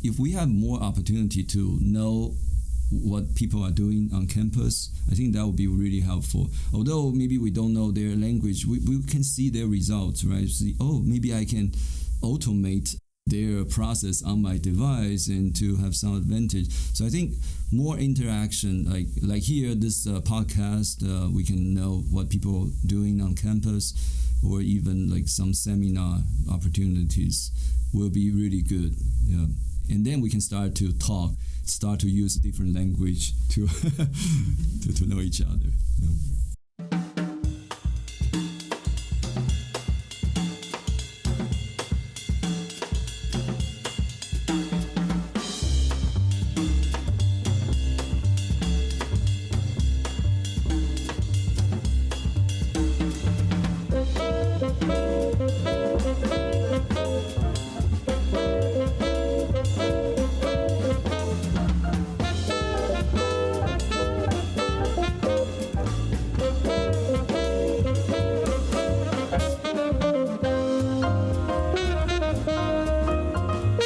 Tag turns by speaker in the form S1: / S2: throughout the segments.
S1: if we have more opportunity to know what people are doing on campus, I think that would be really helpful. Although maybe we don't know their language, we can see their results, right? See, maybe I can automate their process on my device and to have some advantage. So I think more interaction, like here, this podcast, we can know what people are doing on campus, or even like some seminar opportunities will be really good. Yeah. And then we can start to use different language to to know each other. Yeah.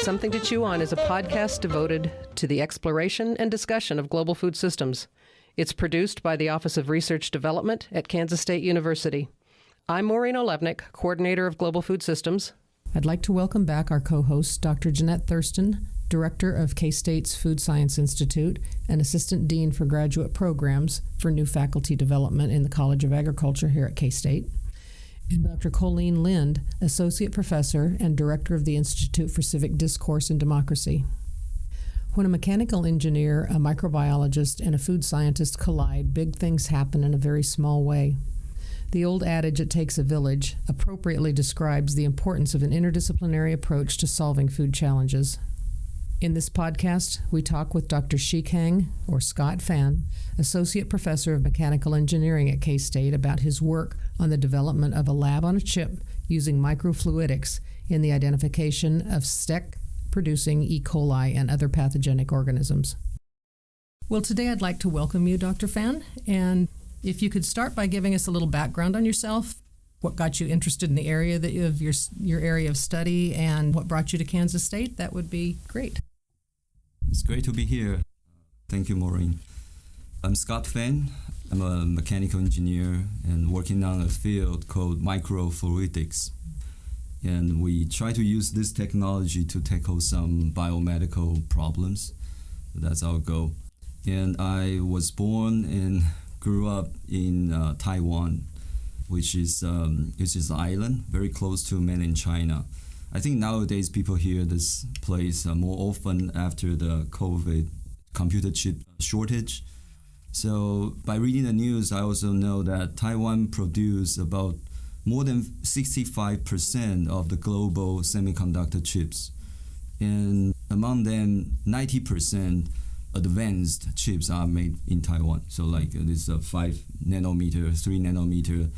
S2: Something to Chew On is a podcast devoted to the exploration and discussion of global food systems. It's produced by the Office of Research Development at Kansas State University. I'm Maureen Olevnik, Coordinator of Global Food Systems.
S3: I'd like to welcome back our co-host, Dr. Jeanette Thurston, Director of K-State's Food Science Institute and Assistant Dean for Graduate Programs for New Faculty Development in the College of Agriculture here at K-State, and Dr. Colleen Lind, Associate Professor and Director of the Institute for Civic Discourse and Democracy. When a mechanical engineer, a microbiologist, and a food scientist collide, big things happen in a very small way. The old adage, "It takes a village," appropriately describes the importance of an interdisciplinary approach to solving food challenges. In this podcast, we talk with Dr. Shih-Kang, or Scott Fan, Associate Professor of Mechanical Engineering at K-State, about his work on the development of a lab on a chip using microfluidics in the identification of STEC producing E. coli and other pathogenic organisms. Well, today I'd like to welcome you, Dr. Fan, and if you could start by giving us a little background on yourself, what got you interested in the area of your area of study, and what brought you to Kansas State, that would be great.
S1: It's great to be here. Thank you, Maureen. I'm Scott Fan. I'm a mechanical engineer and working on a field called microfluidics. And we try to use this technology to tackle some biomedical problems. That's our goal. And I was born and grew up in Taiwan, which is an island very close to mainland China. I think nowadays people hear this place more often after the COVID computer chip shortage. So by reading the news, I also know that Taiwan produces about more than 65% of the global semiconductor chips. And among them, 90% advanced chips are made in Taiwan. So like this 5 nanometer, 3 nanometer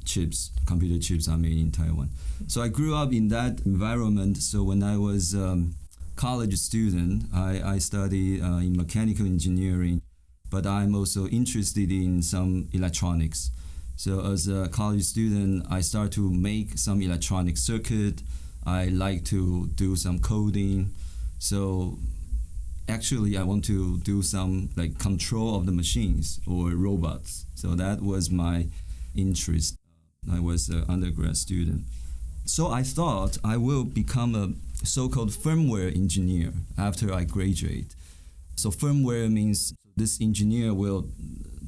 S1: chips, computer chips are made in Taiwan. So I grew up in that environment. So when I was a college student, I studied in mechanical engineering, but I'm also interested in some electronics. So as a college student, I start to make some electronic circuit. I like to do some coding. So actually I want to do some like control of the machines or robots. So that was my interest. I was an undergrad student. So I thought I will become a so-called firmware engineer after I graduate. So firmware means this engineer will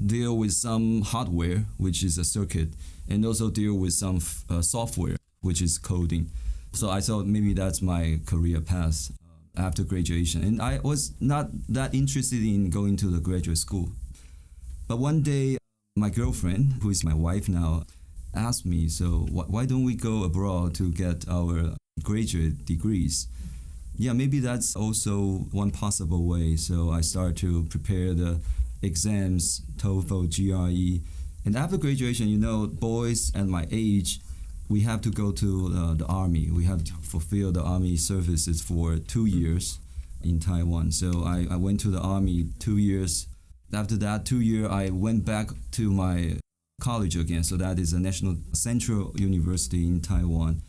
S1: deal with some hardware, which is a circuit, and also deal with some software, which is coding. So I thought maybe that's my career path after graduation. And I was not that interested in going to the graduate school. But one day, my girlfriend, who is my wife now, asked me, so why don't we go abroad to get our graduate degrees? Yeah, maybe that's also one possible way. So I started to prepare the exams, TOEFL, GRE. And after graduation, boys at my age, we have to go to the army. We have to fulfill the army services for 2 years in Taiwan. So I went to the army 2 years. After that 2 years, I went back to my college again. So that is a National Central University in Taiwan.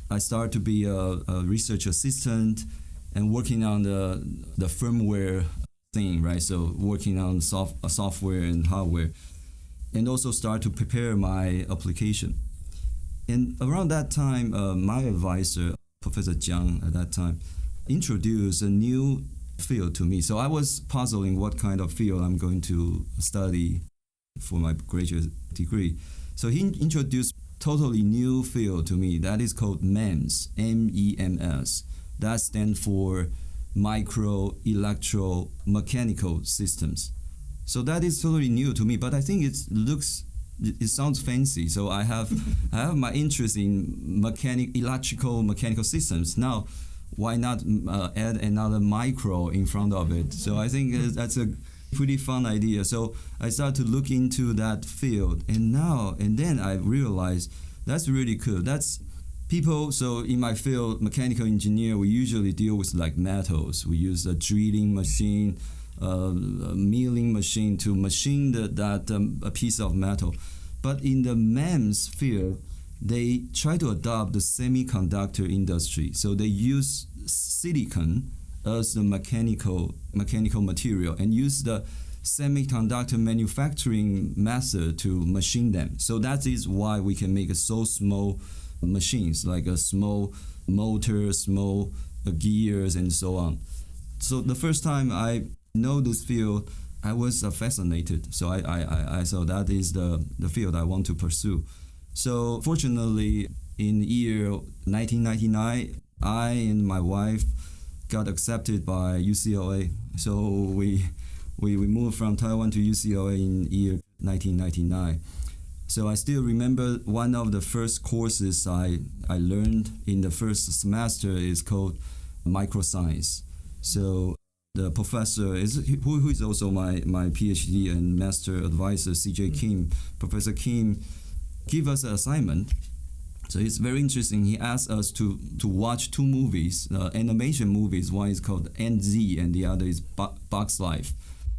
S1: I started to be a research assistant, and working on the firmware thing, right? So working on software and hardware, and also start to prepare my application. And around that time, my advisor, Professor Jiang at that time, introduced a new field to me. So I was puzzling what kind of field I'm going to study for my graduate degree. So he introduced totally new field to me that is called MEMS, MEMS. That stands for micro electro mechanical systems. So that is totally new to me, but I think it sounds fancy. So I have my interest in electrical mechanical systems. Now, why not add another micro in front of it? So I think that's a pretty fun idea. So I started to look into that field, and then I realized that's really cool. That's people. So in my field, mechanical engineer, we usually deal with like metals. We use a drilling machine, a milling machine to machine a piece of metal. But in the MEMS field, they try to adopt the semiconductor industry. So they use silicon as the mechanical material and use the semiconductor manufacturing method to machine them. So that is why we can make so small machines, like a small motor, small gears, and so on. So the first time I know this field, I was fascinated. So I so that is the field I want to pursue. So fortunately, in year 1999, I and my wife got accepted by UCLA. So we moved from Taiwan to UCLA in year 1999. So I still remember one of the first courses I learned in the first semester is called microscience. So the professor who is also my PhD and master advisor, C.J. Kim, Professor Kim, give us an assignment. So it's very interesting. He asked us to watch two movies, animation movies. One is called NZ and the other is Bugs Life.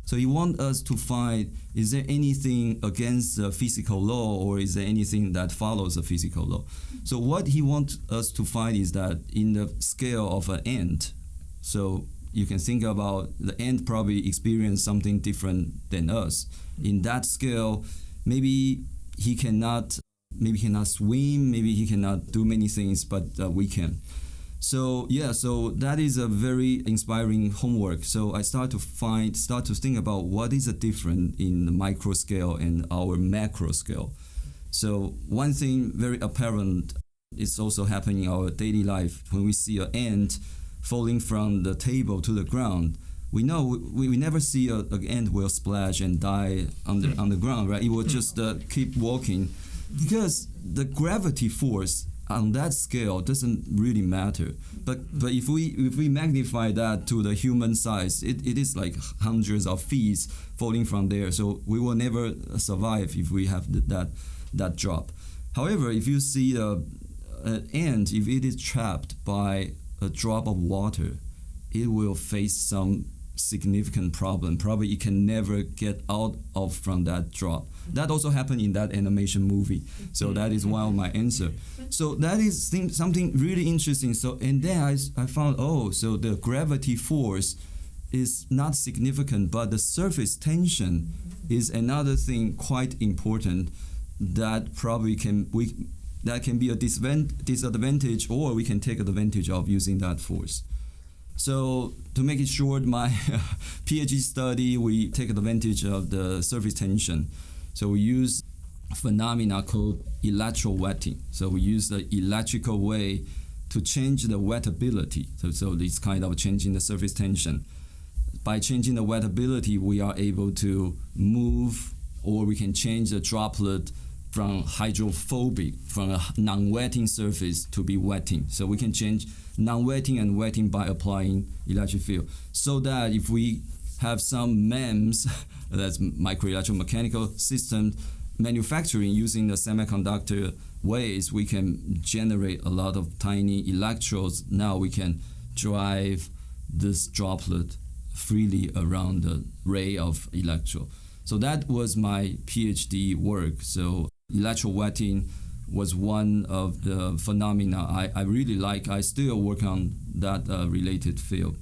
S1: So he wants us to find, is there anything against the physical law, or is there anything that follows the physical law? So what he wants us to find is that in the scale of an ant, so you can think about the ant probably experience something different than us. In that scale, maybe he cannot swim, maybe he cannot do many things, but we can. So that is a very inspiring homework. So I start to think about what is the difference in the micro scale and our macro scale. So one thing very apparent is also happening in our daily life. When we see an ant falling from the table to the ground, we know we never see an ant will splash and die on the ground, right? It will just keep walking, because the gravity force on that scale doesn't really matter. But if we magnify that to the human size, it is like hundreds of feet falling from there. So we will never survive if we have that drop. However, if you see an ant, if it is trapped by a drop of water, it will face some significant problem. Probably it can never get out of from that drop. That also happened in that animation movie. So that is one of my answer. So that is something really interesting. So and then I found, so the gravity force is not significant, but the surface tension is another thing quite important that probably can be a disadvantage, or we can take advantage of using that force. So to make it short, my PhD study, we take advantage of the surface tension. So we use phenomena called electrowetting. So we use the electrical way to change the wettability. So this kind of changing the surface tension. By changing the wettability, we are able to move, or we can change the droplet from hydrophobic, from a non-wetting surface to be wetting. So we can change non-wetting and wetting by applying electric field. So that if we have some MEMS, that's micro-electromechanical system manufacturing using the semiconductor ways, we can generate a lot of tiny electrodes. Now we can drive this droplet freely around the ray of electron. So that was my PhD work. So electrowetting was one of the phenomena I really like. I still work on that related field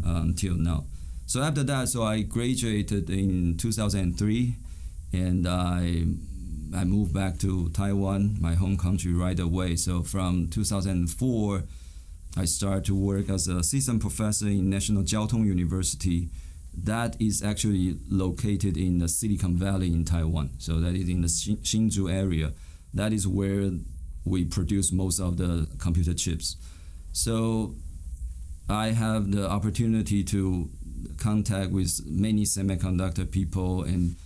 S1: until now. So after that, so I graduated in 2003, and I moved back to Taiwan, my home country, right away. So from 2004, I started to work as an assistant professor in National Jiao Tong University. That is actually located in the Silicon Valley in Taiwan. So that is in the Hsinchu area. That is where we produce most of the computer chips. So I have the opportunity to contact with many semiconductor people and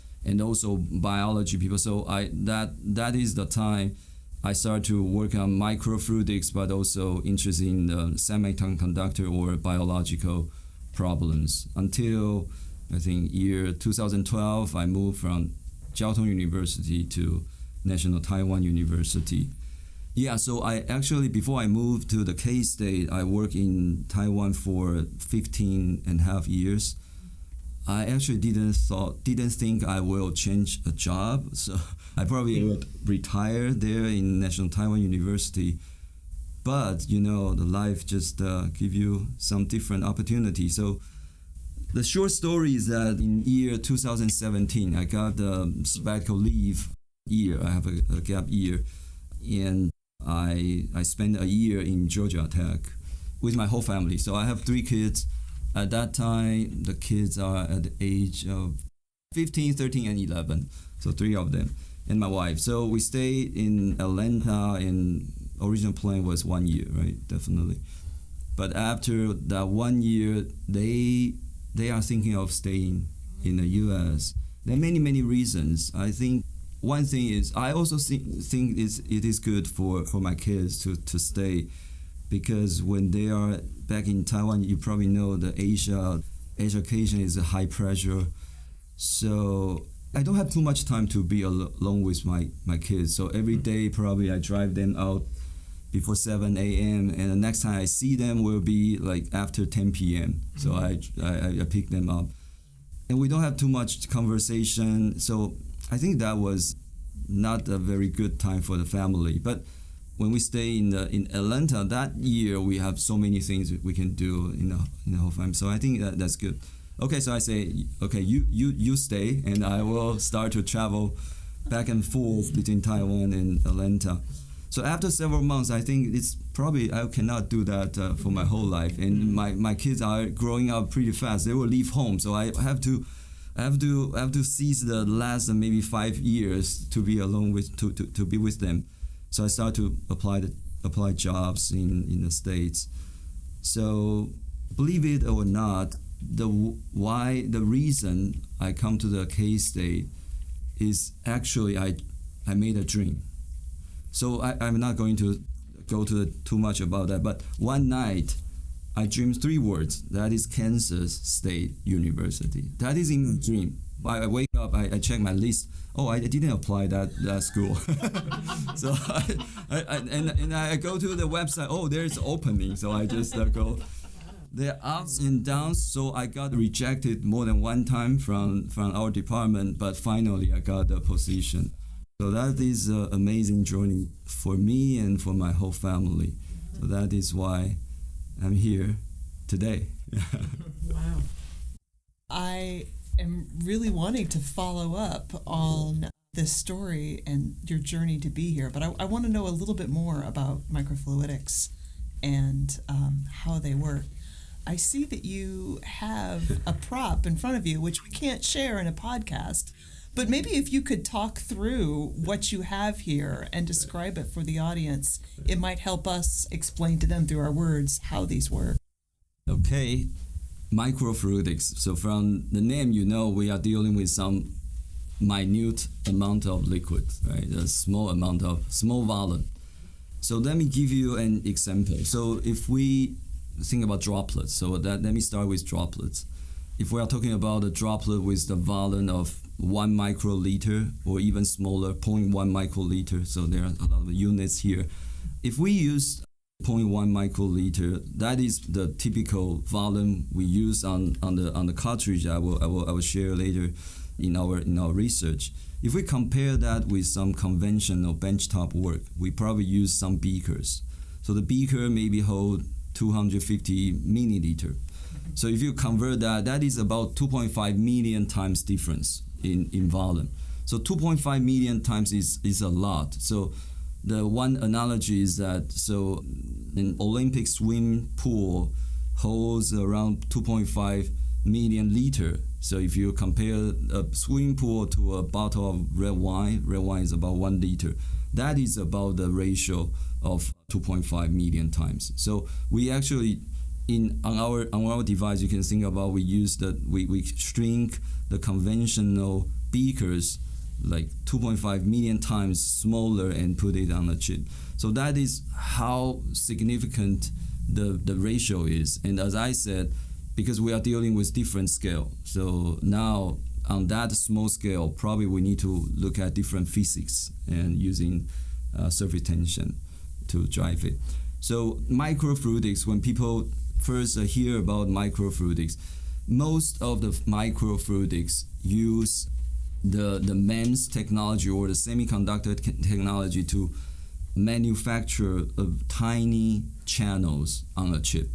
S1: also biology people. So that is the time I started to work on microfluidics, but also interested in the semiconductor or biological problems. Until I think year 2012, I moved from Jiao Tong University to National Taiwan University. Yeah, so I actually, before I moved to the K-State, I worked in Taiwan for 15 and a half years. I actually didn't think I will change a job, so I probably would retire there in National Taiwan University. But the life just give you some different opportunities. So the short story is that in year 2017, I got the sabbatical leave year. I have a gap year, and I spent a year in Georgia Tech with my whole family. So I have 3 kids. At that time, the kids are at the age of 15, 13, and 11. So 3 of them, and my wife. So we stayed in Atlanta, and original plan was 1 year, right? Definitely. But after that 1 year, they are thinking of staying in the U.S. There are many reasons. I think one thing is I also think it is good for my kids to stay, because when they are back in Taiwan, you probably know the education is a high pressure. So I don't have too much time to be alone with my kids. So every day probably I drive them out before 7 a.m. and the next time I see them will be like after 10 p.m. So I pick them up. And we don't have too much conversation. So I think that was not a very good time for the family. But when we stay in Atlanta that year, we have so many things we can do in the whole family. So I think that's good. Okay, so I say, okay, you stay, and I will start to travel back and forth between Taiwan and Atlanta. So after several months, I think it's probably I cannot do that for my whole life. And my kids are growing up pretty fast. They will leave home, so I have to seize the last maybe 5 years to be alone with to be with them. So I started to apply jobs in the States. So believe it or not, the reason I come to the K-State is actually I made a dream. So I'm not going to go to too much about that, but one night I dreamed 3 words. That is Kansas State University. That is in my dream. I wake up, I check my list. Oh, I didn't apply that school. So I go to the website. Oh, there's opening. So I just go. There are ups and downs. So I got rejected more than one time from our department, but finally I got the position. So that is an amazing journey for me and for my whole family. So that is why I'm here today.
S4: Wow. I am really wanting to follow up on this story and your journey to be here, but I want to know a little bit more about microfluidics and how they work. I see that you have a prop in front of you, which we can't share in a podcast, but maybe if you could talk through what you have here and describe it for the audience, it might help us explain to them through our words how these work.
S1: Okay. Microfluidics. So from the name, we are dealing with some minute amount of liquid, right? A small volume. So let me give you an example. So if we think about droplets, let me start with droplets. If we are talking about a droplet with the volume of 1 microliter or even smaller, 0.1 microliter, so there are a lot of units here. If we use 0.1 microliter, that is the typical volume we use on the cartridge I will share later. in our research. If we compare that with some conventional benchtop work, we probably use some beakers. So the beaker maybe hold 250 milliliter. So if you convert that, that is about 2.5 million times difference in volume. So 2.5 million times is a lot. So the one analogy is that, so an Olympic swim pool holds around 2.5 million liter. So if you compare a swimming pool to a bottle of red wine is about 1 liter. That is about the ratio of 2.5 million times. So we actually, on our device, you can think about we shrink the conventional beakers like 2.5 million times smaller and put it on a chip. So that is how significant the ratio is. And as I said, because we are dealing with different scale, so now on that small scale, probably we need to look at different physics and using surface tension to drive it. So microfluidics, when people first hear about microfluidics, most of the microfluidics use the MEMS technology or the semiconductor technology to manufacture tiny channels on a chip.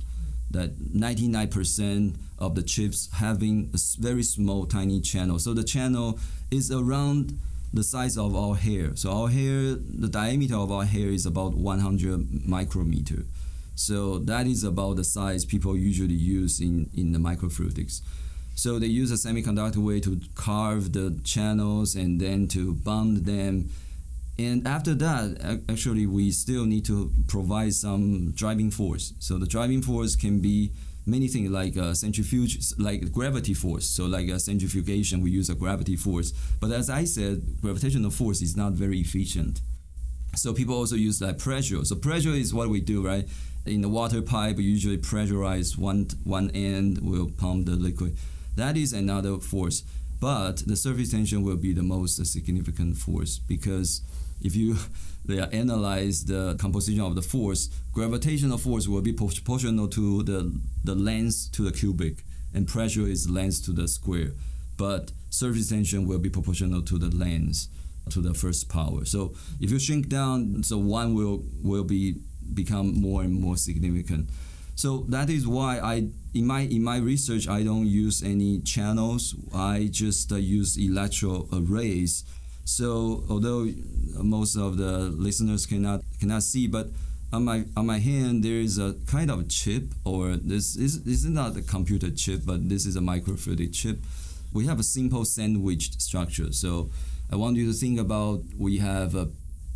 S1: That 99% of the chips having a very small tiny channel. So the channel is around the size of our hair. So our hair, the diameter of our hair is about 100 micrometer. So that is about the size people usually use in the microfluidics. So they use a semiconductor way to carve the channels and then to bond them. And after that, actually, we still need to provide some driving force. So the driving force can be many things, like centrifuge, like gravity force. So like a centrifugation, we use a gravity force. But as I said, gravitational force is not very efficient. So people also use like pressure. So pressure is what we do, right? In the water pipe, we usually pressurize one end, we'll pump the liquid. That is another force. But the surface tension will be the most significant force, because if you analyze the composition of the force, gravitational force will be proportional to the length to the cubic, and pressure is length to the square. But surface tension will be proportional to the length to the first power. So if you shrink down, so one will become more and more significant. So that is why in my research, I don't use any channels. I just use electro arrays. So although most of the listeners cannot see, but on my hand there is a kind of chip, or this is not a computer chip, but this is a microfluidic chip. We have a simple sandwiched structure. So I want you to think about, we have a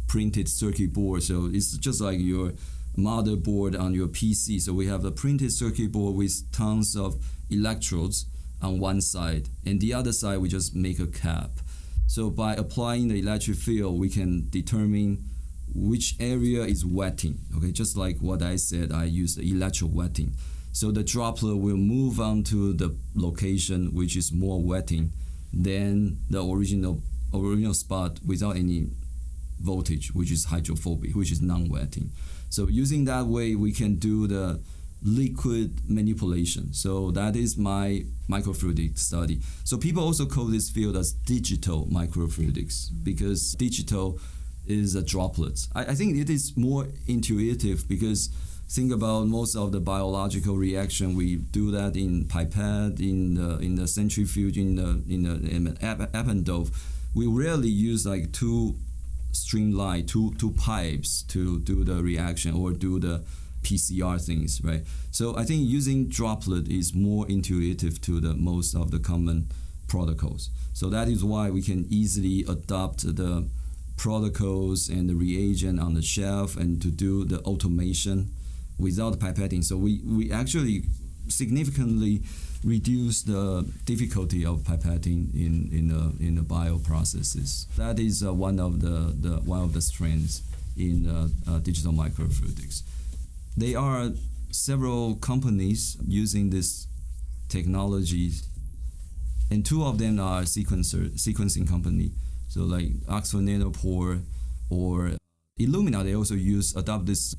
S1: printed circuit board. So it's just like your motherboard on your PC. So we have a printed circuit board with tons of electrodes on one side, and the other side we just make a cap. So by applying the electric field, we can determine which area is wetting. Okay, just like what I said, I use the electrowetting. So the droplet will move on to the location which is more wetting than the original spot without any voltage, which is hydrophobic, which is non-wetting. So using that way, we can do the liquid manipulation. So that is my microfluidic study. So people also call this field as digital microfluidics, because digital is a droplet. I think it is more intuitive, because think about most of the biological reaction, we do that in pipette, in the centrifuge, in the appendove. We rarely use like two streamline, two pipes to do the reaction or do the PCR things, right? So I think using droplet is more intuitive to the most of the common protocols. So that is why we can easily adopt the protocols and the reagent on the shelf and to do the automation without pipetting. So we actually significantly reduce the difficulty of pipetting in the bioprocesses. That is one of the strengths in digital microfluidics. There are several companies using this technology, and two of them are sequencing company. So like Oxford Nanopore or Illumina, they also adopt this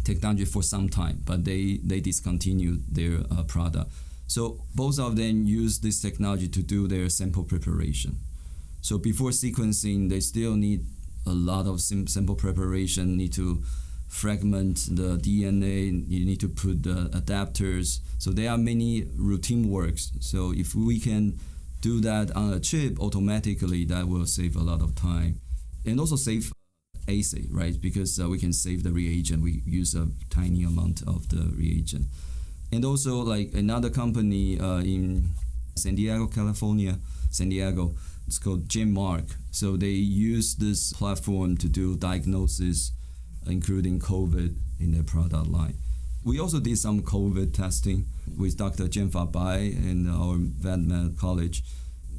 S1: technology for some time, but they discontinued their product. So both of them use this technology to do their sample preparation. So before sequencing, they still need a lot of sample preparation, need to fragment the DNA, you need to put the adapters. So there are many routine works. So if we can do that on a chip automatically, that will save a lot of time. And also save assay, right? Because we can save the reagent. We use a tiny amount of the reagent. And also like another company in San Diego, California, it's called GenMark. So they use this platform to do diagnosis, including COVID in their product line. We also did some COVID testing with Dr. Jianfa Bai and our VetMed college.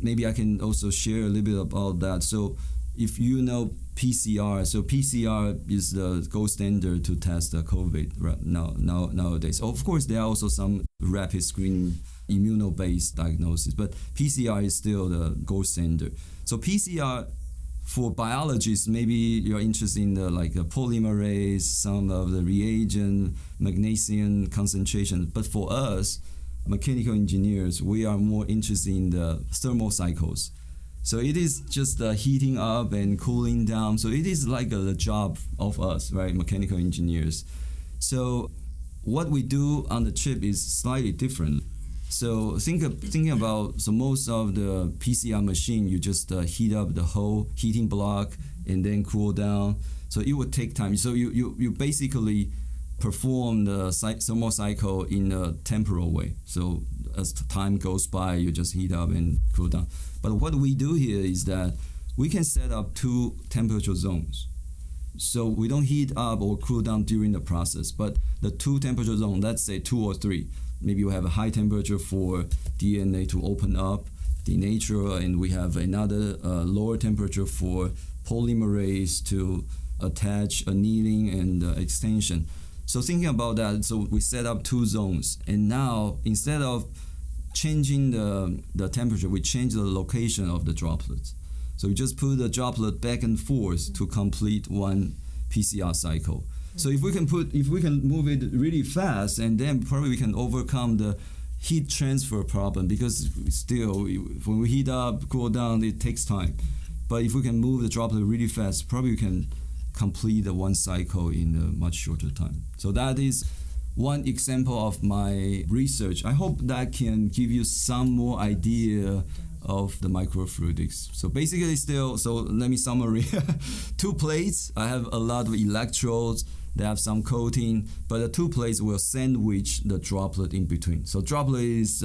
S1: Maybe I can also share a little bit about that. So if you know PCR, so PCR is the gold standard to test the COVID right nowadays. Of course, there are also some rapid screening immuno-based diagnosis, but PCR is still the gold standard. So PCR, for biologists, maybe you're interested in the polymerase, some of the reagent, magnesium concentration. But for us, mechanical engineers, we are more interested in the thermal cycles. So it is just heating up and cooling down. So it is like the job of us, right, mechanical engineers. So what we do on the chip is slightly different. So thinking about, so most of the PCR machine, you just heat up the whole heating block and then cool down. So it would take time. So you basically perform the thermal cycle in a temporal way. So as time goes by, you just heat up and cool down. But what we do here is that we can set up 2 temperature zones. So we don't heat up or cool down during the process, but the 2 temperature zones, let's say 2 or 3, maybe we have a high temperature for DNA to open up, denature, and we have another lower temperature for polymerase to attach annealing and extension. So thinking about that, so we set up 2 zones, and now instead of changing the temperature, we change the location of the droplets. So we just put the droplet back and forth to complete one PCR cycle. So if we can move it really fast, and then probably we can overcome the heat transfer problem, because still when we heat up, cool down, it takes time. But if we can move the droplet really fast, probably we can complete the one cycle in a much shorter time. So that is one example of my research. I hope that can give you some more idea of the microfluidics. So basically so let me summary. 2 plates, I have a lot of electrodes, they have some coating, but the 2 plates will sandwich the droplet in between. So droplet is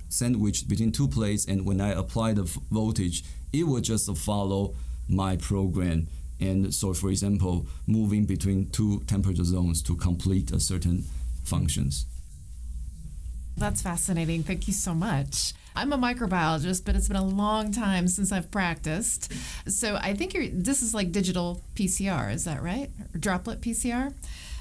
S1: sandwiched between 2 plates, and when I apply the voltage, it will just follow my program. And so, for example, moving between 2 temperature zones to complete a certain functions.
S5: That's fascinating. Thank you so much. I'm a microbiologist, but it's been a long time since I've practiced. So I think this is like digital PCR, is that right? Or droplet PCR?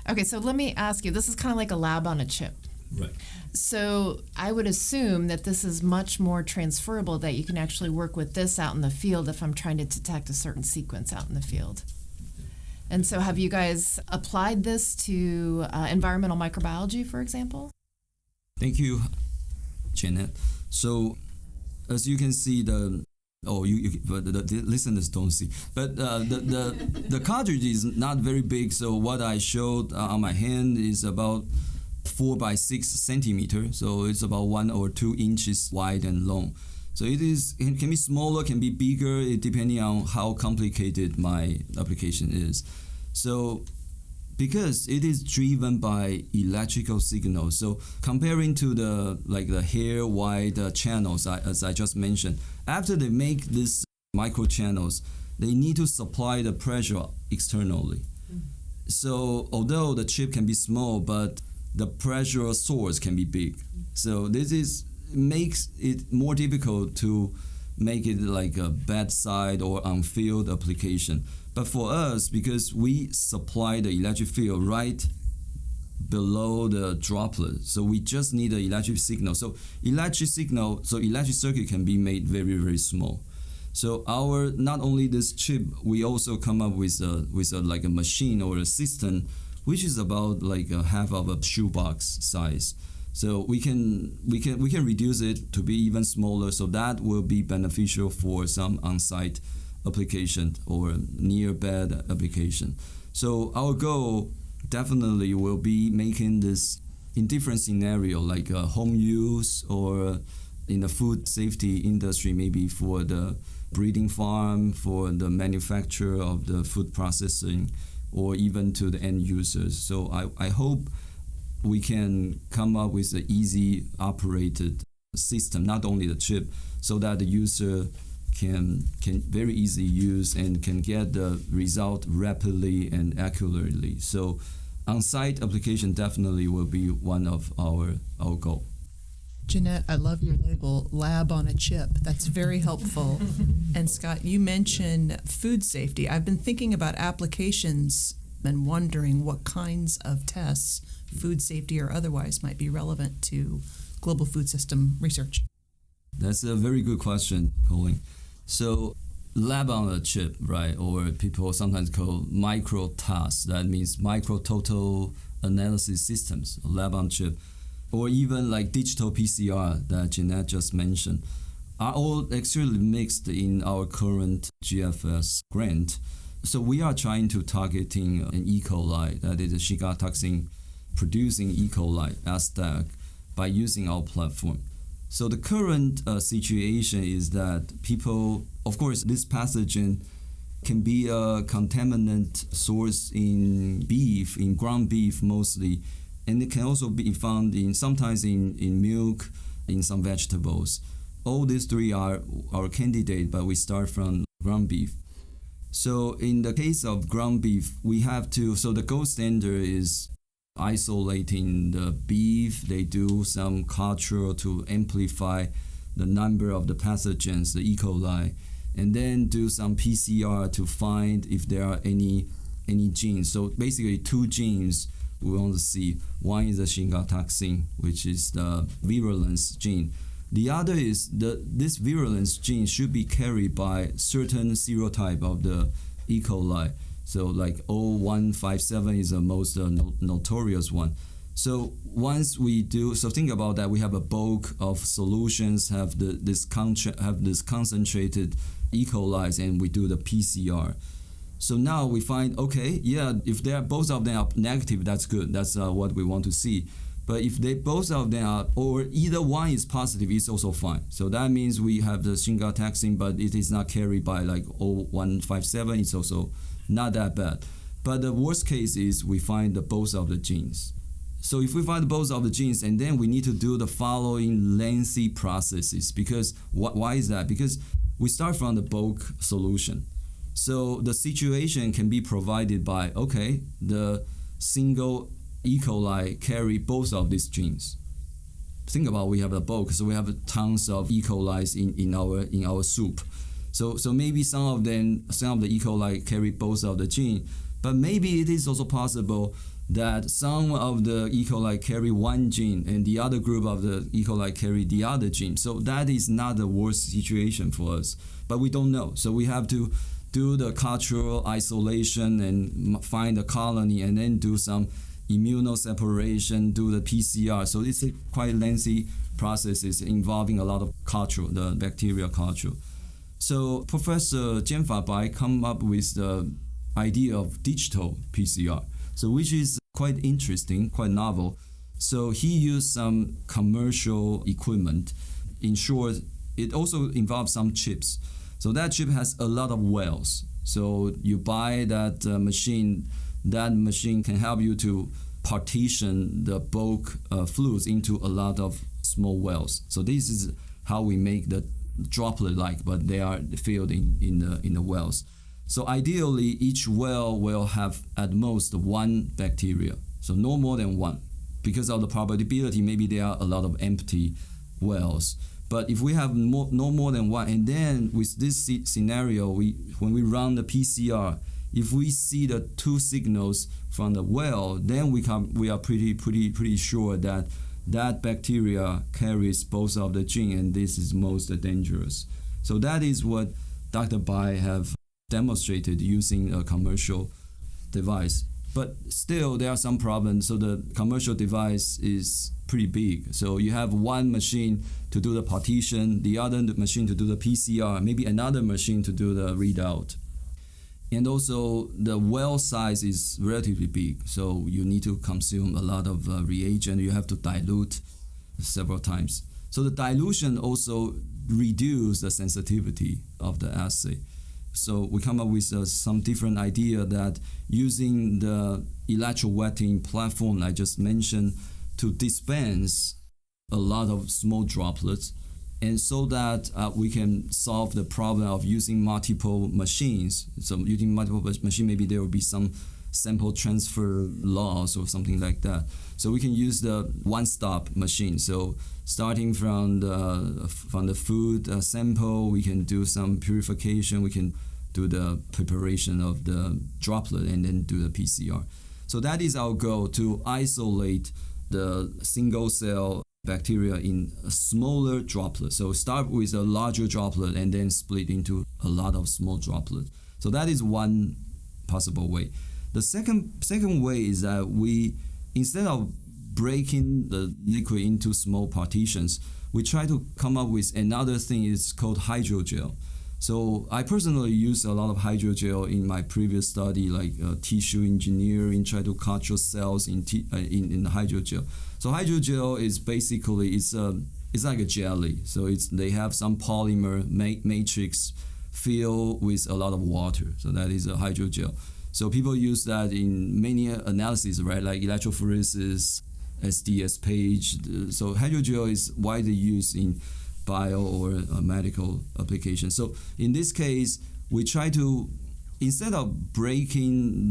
S5: Okay, so let me ask you, this is kind of like a lab on a chip.
S1: Right.
S5: So I would assume that this is much more transferable, that you can actually work with this out in the field if I'm trying to detect a certain sequence out in the field. And so have you guys applied this to environmental microbiology, for example?
S1: Thank you, Janet. So as you can see, but the listeners don't see. But the cartridge is not very big. So what I showed on my hand is about 4 by 6 centimeters. So it's about 1 or 2 inches wide and long. So it can be smaller, can be bigger, depending on how complicated my application is. So because it is driven by electrical signals, so comparing to the hair wide channels, as I just mentioned, after they make these micro channels, they need to supply the pressure externally. So although the chip can be small, but the pressure source can be big. So this makes it more difficult to make it like a bedside or on-field application. But for us, because we supply the electric field right below the droplet, so we just need an electric signal. So electric circuit can be made very, very small. So not only this chip, we also come up with a machine or a system which is about like a half of a shoebox size. So we can reduce it to be even smaller. So that will be beneficial for some on-site application or near bed application. So our goal definitely will be making this in different scenario, like home use or in the food safety industry, maybe for the breeding farm, for the manufacturer of the food processing, or even to the end users. So I hope we can come up with an easy operated system, not only the chip, so that the user can very easily use and can get the result rapidly and accurately. So on-site application definitely will be one of our goal.
S6: Jeanette, I love your label, lab on a chip. That's very helpful. And Scott, you mentioned food safety. I've been thinking about applications and wondering what kinds of tests, food safety or otherwise, might be relevant to global food system research.
S1: That's a very good question, Colleen. So lab on a chip, right, or people sometimes call micro TAS, that means micro total analysis systems, lab on chip, or even like digital PCR that Jeanette just mentioned, are all actually mixed in our current GFS grant. So we are trying to targeting an E. coli, that is a Shih-Kang toxin producing E. coli as STEC by using our platform. So the current situation is that people, of course, this pathogen can be a contaminant source in beef, in ground beef mostly, and it can also be found sometimes in milk, in some vegetables. All these three are our candidate, but we start from ground beef. So in the case of ground beef, we have to, so the gold standard is isolating the beef. They do some culture to amplify the number of the pathogens, the E. coli, and then do some PCR to find if there are any genes. So basically 2 genes we want to see. One is the Shih-Kang toxin, which is the virulence gene. The other is this virulence gene should be carried by certain serotype of the E. coli. So like 0157 is the most notorious one. So once we do, so think about that, we have a bulk of solutions, have this concentrated E. coli, and we do the PCR. So now we find, okay, yeah, if both of them are negative, that's good. That's what we want to see. But if both of them are, or either one is positive, it's also fine. So that means we have the Shih-Kang toxin, but it is not carried by like 0157. It's also not that bad. But the worst case is we find both of the genes. So if we find both of the genes, and then we need to do the following lengthy processes. Because why is that? Because we start from the bulk solution. So the situation can be provided by, okay, the single E. coli carry both of these genes. Think about, we have a bulk, so we have tons of E. coli in our soup. So maybe some of the E. coli carry both of the gene, but maybe it is also possible that some of the E. coli carry one gene and the other group of the E. coli carry the other gene. So that is not the worst situation for us, but we don't know. So we have to do the cultural isolation and find a colony, and then do some immunoseparation, do the PCR. So it's a quite lengthy processes involving a lot of culture, the bacterial culture. So Professor Jianfa Bai come up with the idea of digital PCR, so which is quite interesting, quite novel. So he used some commercial equipment. In short, it also involves some chips. So that chip has a lot of wells. So you buy that machine can help you to partition the bulk fluids into a lot of small wells. So this is how we make the droplet-like, but they are filled in the wells. So ideally, each well will have at most 1 bacteria. So no more than 1. Because of the probability, maybe there are a lot of empty wells. But if we have no more than 1, and then with this scenario, when we run the PCR, if we see the 2 signals from the well, then we are pretty sure that bacteria carries both of the gene, and this is most dangerous. So that is what Dr. Bai have demonstrated using a commercial device. But still, there are some problems. So the commercial device is pretty big. So you have one machine to do the partition, the other machine to do the PCR, maybe another machine to do the readout. And also the well size is relatively big. So you need to consume a lot of reagent. You have to dilute several times. So the dilution also reduces the sensitivity of the assay. So we come up with some different idea that using the electrowetting platform I just mentioned to dispense a lot of small droplets, and so that we can solve the problem of using multiple machines. So using multiple machines, maybe there will be some sample transfer loss or something like that. So we can use the one-stop machine. So starting from the food sample, we can do some purification, we can do the preparation of the droplet and then do the PCR. So that is our goal, to isolate the single cell bacteria in a smaller droplet. So start with a larger droplet and then split into a lot of small droplets. So that is one possible way. The second way is that we, instead of breaking the liquid into small partitions, we try to come up with another thing. It's called hydrogel. So I personally use a lot of hydrogel in my previous study, like tissue engineering, try to culture cells in the hydrogel. So hydrogel is basically it's like a jelly. So they have some polymer matrix filled with a lot of water. So that is a hydrogel. So people use that in many analyses, right? Like electrophoresis, SDS page. So hydrogel is widely used in bio or medical applications. So in this case, we try to, instead of breaking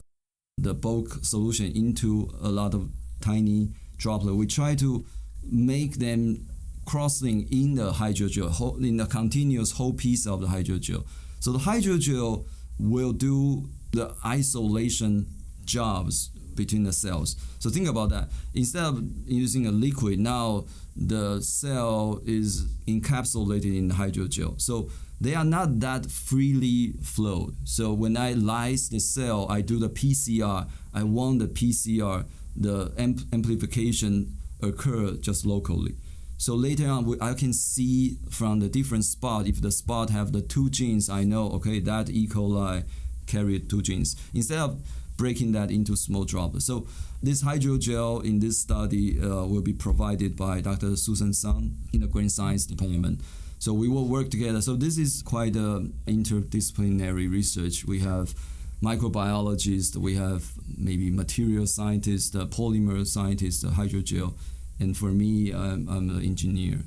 S1: the bulk solution into a lot of tiny droplets, we try to make them cross-link in the hydrogel, in the continuous whole piece of the hydrogel. So the hydrogel will do the isolation jobs between the cells. So think about that. Instead of using a liquid, now the cell is encapsulated in the hydrogel. So they are not that freely flowed. So when I lyse the cell, I do the PCR. I want the PCR, the amplification occur just locally. So later on, I can see from the different spot, if the spot have the two genes, I know, okay, that E. coli carried two genes, instead of breaking that into small droplets. So this hydrogel in this study will be provided by Dr. Susan Sun in the Green Science Department. So we will work together. So this is quite interdisciplinary research. We have microbiologists, we have maybe material scientists, polymer scientists, hydrogel, and for me, I'm an engineer.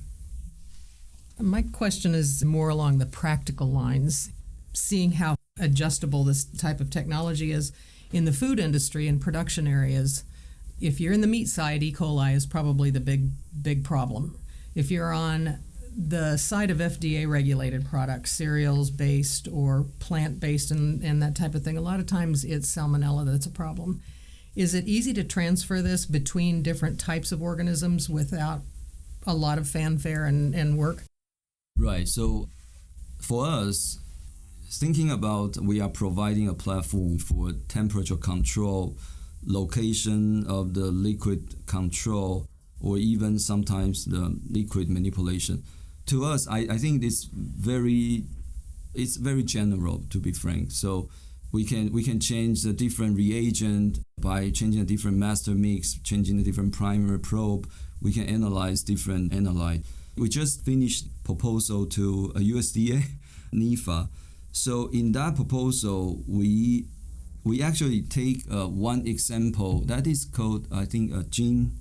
S3: My question is more along the practical lines, seeing how adjustable this type of technology is in the food industry and production areas. If you're in the meat side, E. coli is probably the big problem. If you're on the side of FDA regulated products, cereals based or plant based and that type of thing, a lot of times it's salmonella that's a problem. Is it easy to transfer this between different types of organisms without a lot of fanfare and work?
S1: Right. So for us, thinking about, we are providing a platform for temperature control, location of the liquid control, or even sometimes the liquid manipulation. To us, I think it's very general, to be frank. So we can change the different reagent by changing a different master mix, changing the different primer probe. We can analyze different analyte. We just finished proposal to a USDA, NIFA. So in that proposal, we actually take one example that is called, I think, a gene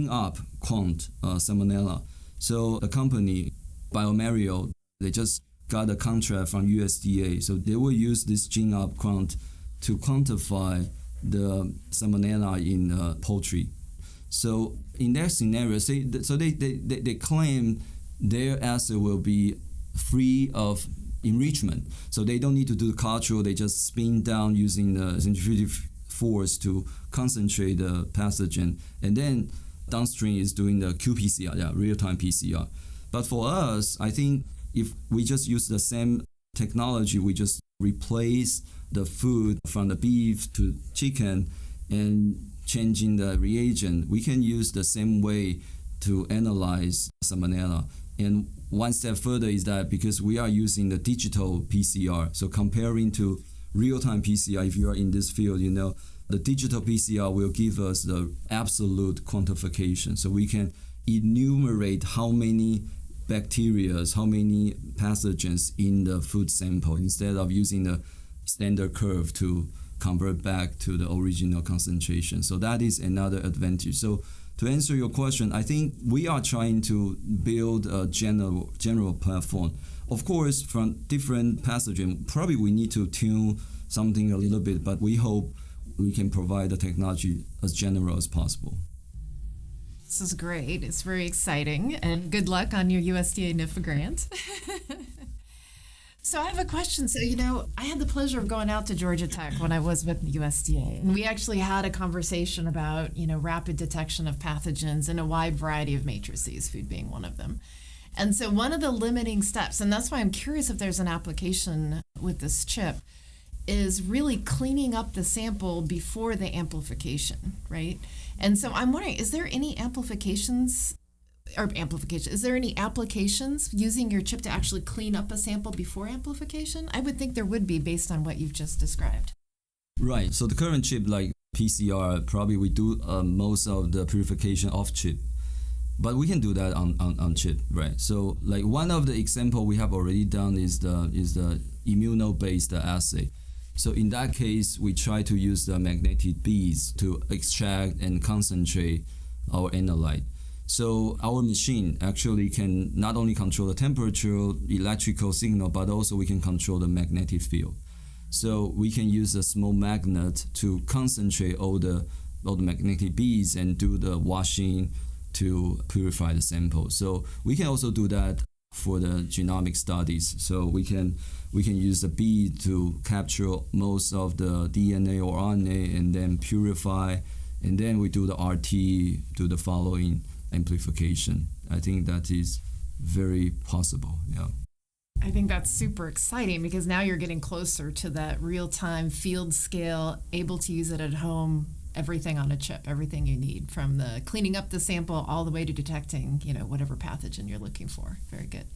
S1: up quant salmonella. So the company bioMérieux, they just got a contract from USDA. So they will use this gene up quant to quantify the salmonella in poultry. So in that scenario, they claim their assay will be free of enrichment. So they don't need to do the culture, they just spin down using the centrifugal force to concentrate the pathogen. And then downstream is doing the qPCR, real-time PCR. But for us, I think if we just use the same technology, we just replace the food from the beef to chicken, and changing the reagent, we can use the same way to analyze Salmonella. And one step further is that because we are using the digital PCR, so comparing to real-time PCR, if you are in this field, you know, the digital PCR will give us the absolute quantification. So we can enumerate how many bacteria, how many pathogens in the food sample instead of using the standard curve to convert back to the original concentration. So that is another advantage. So to answer your question, I think we are trying to build a general platform. Of course, from different pathogens, probably we need to tune something a little bit, but we hope we can provide the technology as general as possible.
S5: This is great. It's very exciting. And good luck on your USDA NIFA grant. So I have a question. So, you know, I had the pleasure of going out to Georgia Tech when I was with the USDA. And we actually had a conversation about, you know, rapid detection of pathogens in a wide variety of matrices, food being one of them. And so one of the limiting steps, and that's why I'm curious if there's an application with this chip, is really cleaning up the sample before the amplification, right? And so I'm wondering, is there any is there any applications using your chip to actually clean up a sample before amplification? I would think there would be based on what you've just described.
S1: Right. So the current chip, like PCR, probably we do most of the purification off chip. But we can do that on chip, right? So like one of the example we have already done is the immuno-based assay. So in that case, we try to use the magnetic beads to extract and concentrate our analyte. So our machine actually can not only control the temperature, electrical signal, but also we can control the magnetic field. So we can use a small magnet to concentrate all the magnetic beads and do the washing to purify the sample. So we can also do that for the genomic studies. So we can use the bead to capture most of the DNA or RNA and then purify, and then we do the RT, do the following amplification. I think that is very possible. Yeah.
S5: I think that's super exciting because now you're getting closer to that real-time field scale, able to use it at home, everything on a chip, everything you need, from the cleaning up the sample all the way to detecting, you know, whatever pathogen you're looking for. Very good.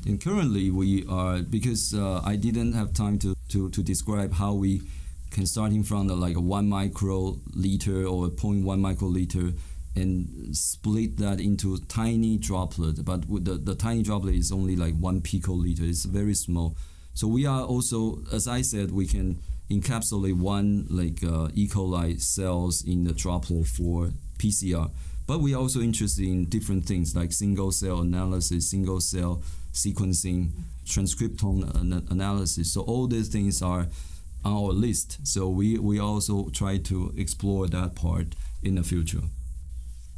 S1: And currently we are, because I didn't have time to describe how we can starting from like a 1 microliter or 0.1 microliter and split that into tiny droplet. But the tiny droplet is only like 1 picoliter. It's very small. So we are also, as I said, we can encapsulate one like E. coli cells in the droplet for PCR. But we are also interested in different things like single cell analysis, single cell sequencing, transcriptome analysis. So all these things are on our list. So we also try to explore that part in the future.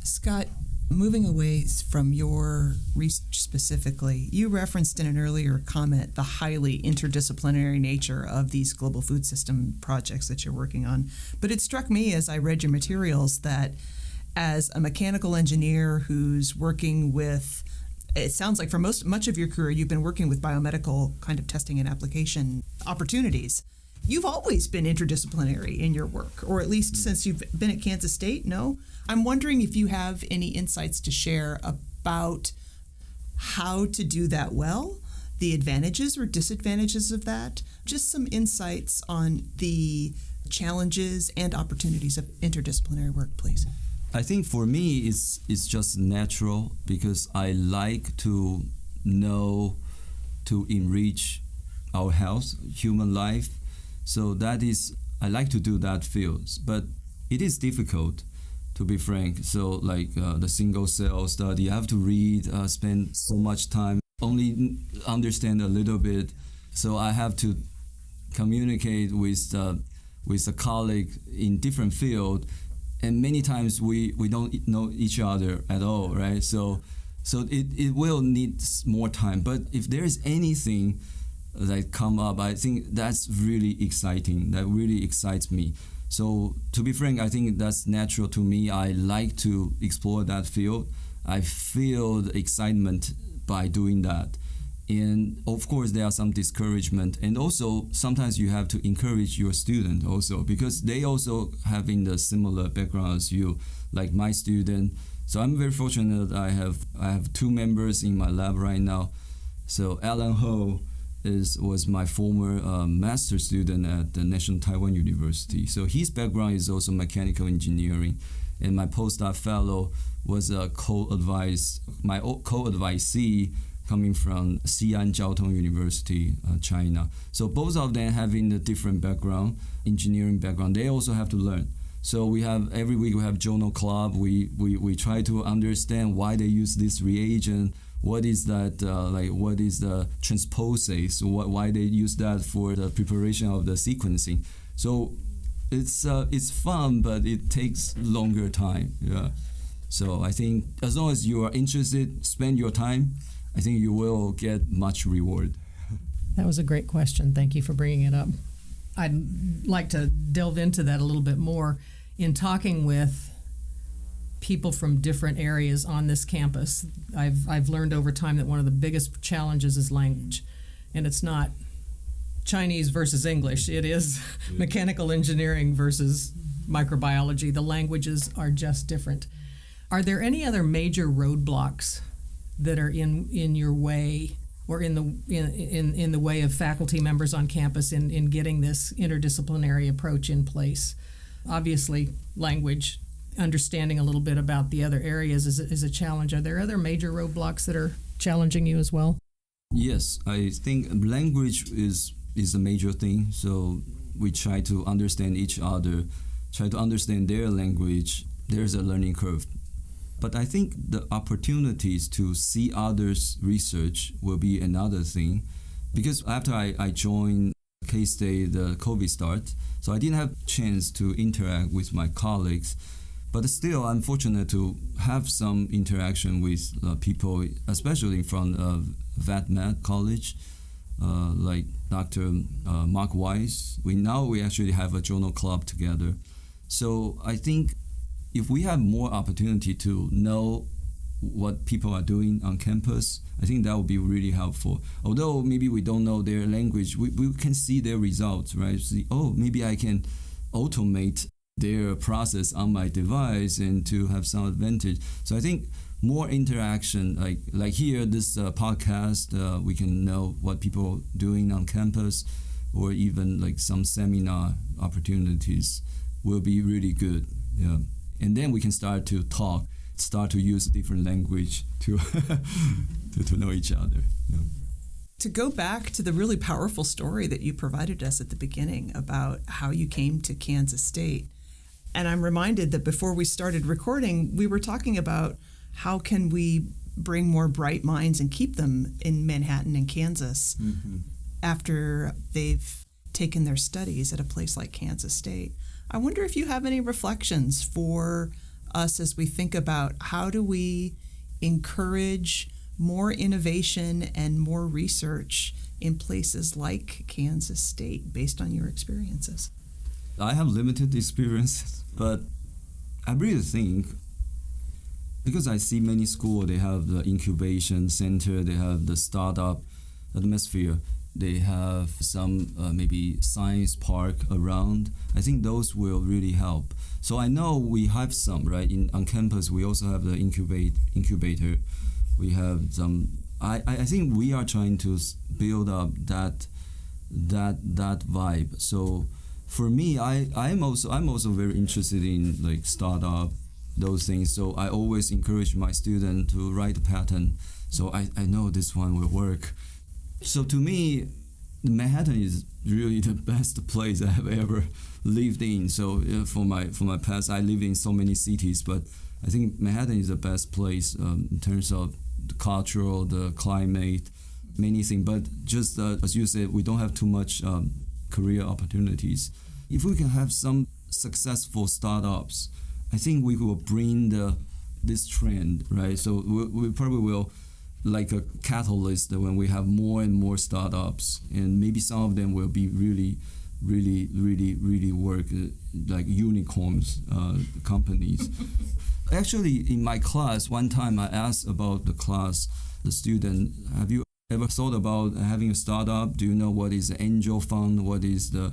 S6: Scott, moving away from your research specifically, you referenced in an earlier comment the highly interdisciplinary nature of these global food system projects that you're working on. But it struck me as I read your materials that as a mechanical engineer who's working with, it sounds like for much of your career, you've been working with biomedical kind of testing and application opportunities. You've always been interdisciplinary in your work, or at least since you've been at Kansas State, no? I'm wondering if you have any insights to share about how to do that well, the advantages or disadvantages of that, just some insights on the challenges and opportunities of interdisciplinary work, please.
S1: I think for me, it's just natural because I like to know to enrich our health, human life. So that is, I like to do that field, but it is difficult, to be frank. So like the single cell study, I have to read, spend so much time, only understand a little bit. So I have to communicate with a colleague in different field, and many times we don't know each other at all, right? So it will need more time. But if there is anything that come up, I think that's really exciting. That really excites me. So to be frank, I think that's natural to me. I like to explore that field. I feel the excitement by doing that. And of course, there are some discouragement, and also sometimes you have to encourage your student also, because they also having the similar background as you, like my student. So I'm very fortunate that I have two members in my lab right now. So Alan Ho was my former master student at the National Taiwan University. So his background is also mechanical engineering, and my postdoc fellow was a my co-advisee coming from Xi'an Jiao Tong University, China. So both of them having a different background, engineering background, they also have to learn. So we have every week we have journal club. We try to understand why they use this reagent. What is that? What is the transposase? Why they use that for the preparation of the sequencing? So it's fun, but it takes longer time. Yeah. So I think as long as you are interested, spend your time. I think you will get much reward.
S3: That was a great question. Thank you for bringing it up. I'd like to delve into that a little bit more. In talking with people from different areas on this campus, I've learned over time that one of the biggest challenges is language. And it's not Chinese versus English. It is mechanical engineering versus microbiology. The languages are just different. Are there any other major roadblocks that are in your way, or in the way of faculty members on campus in getting this interdisciplinary approach in place? Obviously, language, understanding a little bit about the other areas is a challenge. Are there other major roadblocks that are challenging you as well?
S1: Yes, I think language is a major thing. So we try to understand each other, try to understand their language. There's a learning curve. But I think the opportunities to see others' research will be another thing, because after I joined K-State, the COVID started, so I didn't have a chance to interact with my colleagues. But still, I'm fortunate to have some interaction with people, especially from VetMed College, like Dr. Mark Weiss. We actually have a journal club together. So I think if we have more opportunity to know what people are doing on campus, I think that would be really helpful. Although maybe we don't know their language, we can see their results, right? See, maybe I can automate their process on my device and to have some advantage. So I think more interaction, like here, this podcast, we can know what people are doing on campus, or even like some seminar opportunities will be really good. Yeah. And then we can start to talk, start to use different language to to know each other. Yeah.
S6: To go back to the really powerful story that you provided us at the beginning about how you came to Kansas State, and I'm reminded that before we started recording, we were talking about how can we bring more bright minds and keep them in Manhattan and Kansas after they've taken their studies at a place like Kansas State. I wonder if you have any reflections for us as we think about how do we encourage more innovation and more research in places like Kansas State based on your experiences.
S1: I have limited experience, but I really think, because I see many schools, they have the incubation center, they have the startup atmosphere, they have some maybe science park around. I think those will really help. So I know we have some, right? On campus, we also have the incubator. We have some. I think we are trying to build up that vibe. So for me, I'm also very interested in like startup, those things. So I always encourage my student to write a pattern. So I know this one will work. So to me, Manhattan is really the best place I have ever lived in. So for my past, I lived in so many cities, but I think Manhattan is the best place in terms of the cultural, the climate, many things. But just as you said, we don't have too much career opportunities. If we can have some successful startups, I think we will bring this trend, right? So we probably will, like a catalyst, when we have more and more startups, and maybe some of them will be really work like unicorns companies. Actually, in my class, one time I asked about the student, have you ever thought about having a startup? Do you know what is the angel fund? What is the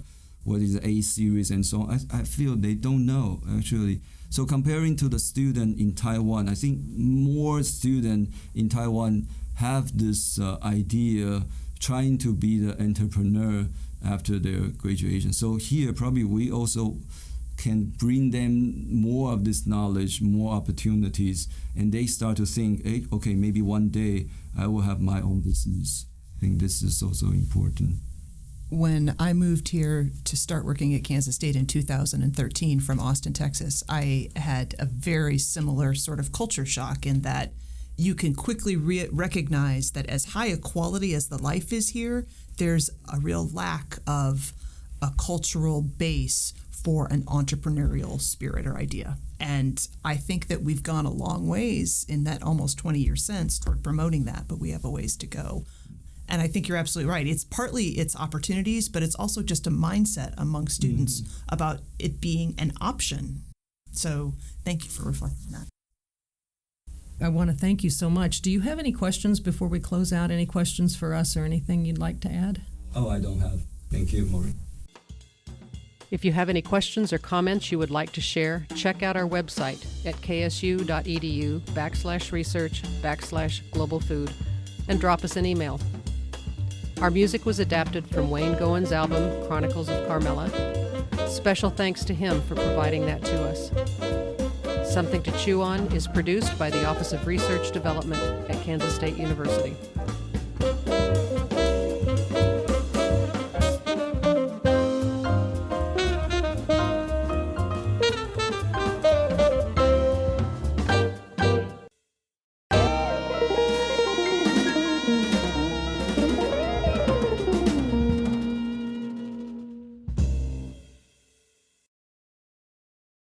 S1: A series and so on? I feel they don't know actually. So comparing to the student in Taiwan, I think more students in Taiwan have this idea trying to be the entrepreneur after their graduation. So here probably we also can bring them more of this knowledge, more opportunities, and they start to think, hey, okay, maybe one day I will have my own business. I think this is also important.
S6: When I moved here to start working at Kansas State in 2013 from Austin, Texas, I had a very similar sort of culture shock in that you can quickly recognize that as high a quality as the life is here, there's a real lack of a cultural base for an entrepreneurial spirit or idea. And I think that we've gone a long ways in that almost 20-year sense toward promoting that, but we have a ways to go. And I think you're absolutely right. It's partly it's opportunities, but it's also just a mindset among students about it being an option. So thank you for reflecting that.
S3: I want to thank you so much. Do you have any questions before we close out? Any questions for us or anything you'd like to add?
S1: Oh, I don't have. Thank you, Maureen.
S2: If you have any questions or comments you would like to share, check out our website at ksu.edu/research/global food and drop us an email. Our music was adapted from Wayne Gowen's album, Chronicles of Carmela. Special thanks to him for providing that to us. Something to Chew On is produced by the Office of Research Development at Kansas State University.